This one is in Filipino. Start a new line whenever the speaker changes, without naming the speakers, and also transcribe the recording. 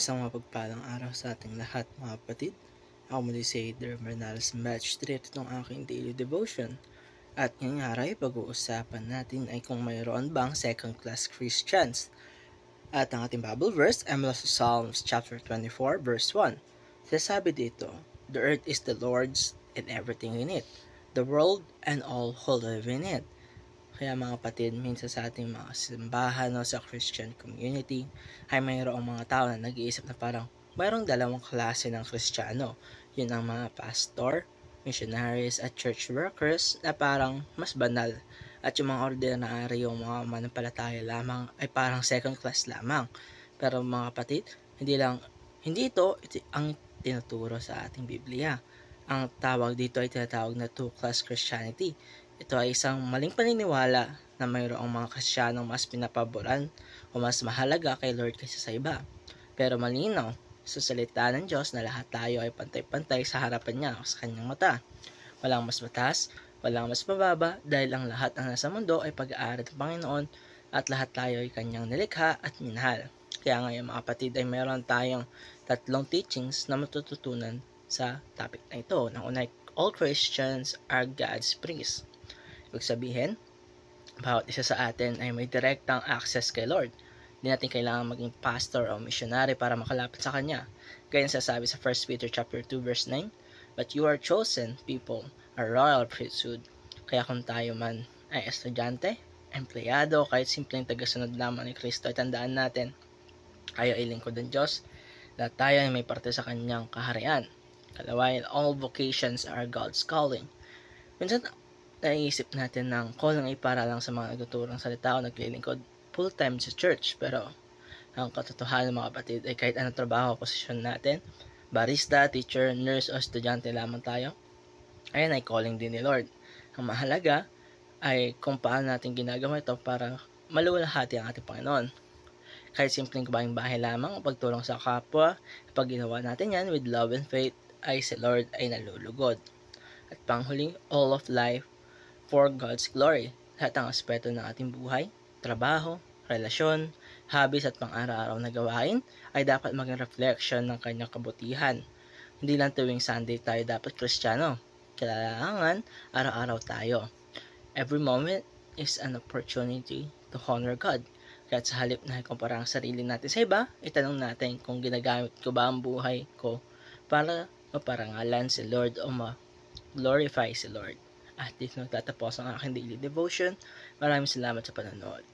Isang mapagpalang araw sa ating lahat mga kapatid. Ako muli si Ader Bernales Batch 3 itong aking daily devotion. At ngayong araw ay pag-uusapan natin ay kung mayroon bang second class Christians. At ang ating Bible verse ay mula sa Psalms chapter 24 verse 1. Sasabi dito, "The earth is the Lord's and everything in it, the world and all who live in it." Kaya mga kapatid, minsan sa ating mga simbahan o sa Christian community ay mayroong mga tao na nag-iisip na parang mayroong dalawang klase ng Kristiyano. Yun ang mga pastor, missionaries at church workers na parang mas banal. At yung mga ordinaryong mga manampalataya lamang ay parang second class lamang. Pero mga kapatid, hindi ito ang tinuturo sa ating Biblia. Ang tawag dito ay tinatawag na two-class Christianity. Ito ay isang maling paniniwala na mayroong mga Kristiyanong mas pinapaboran o mas mahalaga kay Lord kaysa sa iba. Pero malinaw sa salita ng Diyos na lahat tayo ay pantay-pantay sa harapan niya o sa kanyang mata. Walang mas mataas, walang mas mababa dahil ang lahat ng nasa mundo ay pag-aari ng Panginoon at lahat tayo ay kanyang nilikha at minahal. Kaya ngayon mga kapatid ay meron tayong tatlong teachings na matututunan sa topic na ito. Ang una ay all Christians are God's priests. Ibig sabihin, bawat isa sa atin ay may direktang access kay Lord. Hindi natin kailangan maging pastor o missionary para makalapit sa Kanya. Gaya ng sasabi sa 1 Peter chapter 2 verse 9, "But you are chosen people, a royal priesthood." Kaya kung tayo man ay estudyante, empleyado, kahit simpleng tagasunod lamang ni Kristo, ay tandaan natin, tayo ay lingkod ng Diyos, na tayo ay may parte sa Kanyang kaharian. Kalawayan, all vocations are God's calling. Minsan, naiisip natin ng calling ay para lang sa mga nagtuturang salita o naglilingkod full-time sa church. Pero ang katotohanan mga kapatid ay kahit anong trabaho o posisyon natin, barista, teacher, nurse o estudyante lamang tayo, ayan ay calling din ni Lord. Ang mahalaga ay kung paano natin ginagawa ito para maluwalhati ang ating Panginoon. Kahit simpleng gawaing bahay lamang o pagtulong sa kapwa, pag ginawa natin yan with love and faith, ay si Lord ay nalulugod. At panghuling, all of life for God's glory. Lahat ng aspeto ng ating buhay, trabaho, relasyon, hobbies at pang-araw-araw na gawain ay dapat maging reflection ng kanyang kabutihan. Hindi lang tuwing Sunday tayo dapat Kristiyano. Kailangan araw-araw tayo. Every moment is an opportunity to honor God. Kaya sa halip na ikumpara ang sarili natin sa iba, itanong natin kung ginagamit ko ba ang buhay ko para maparangalan si Lord o ma-glorify si Lord. At dito nagtatapos ang aking daily devotion. Maraming salamat sa panonood.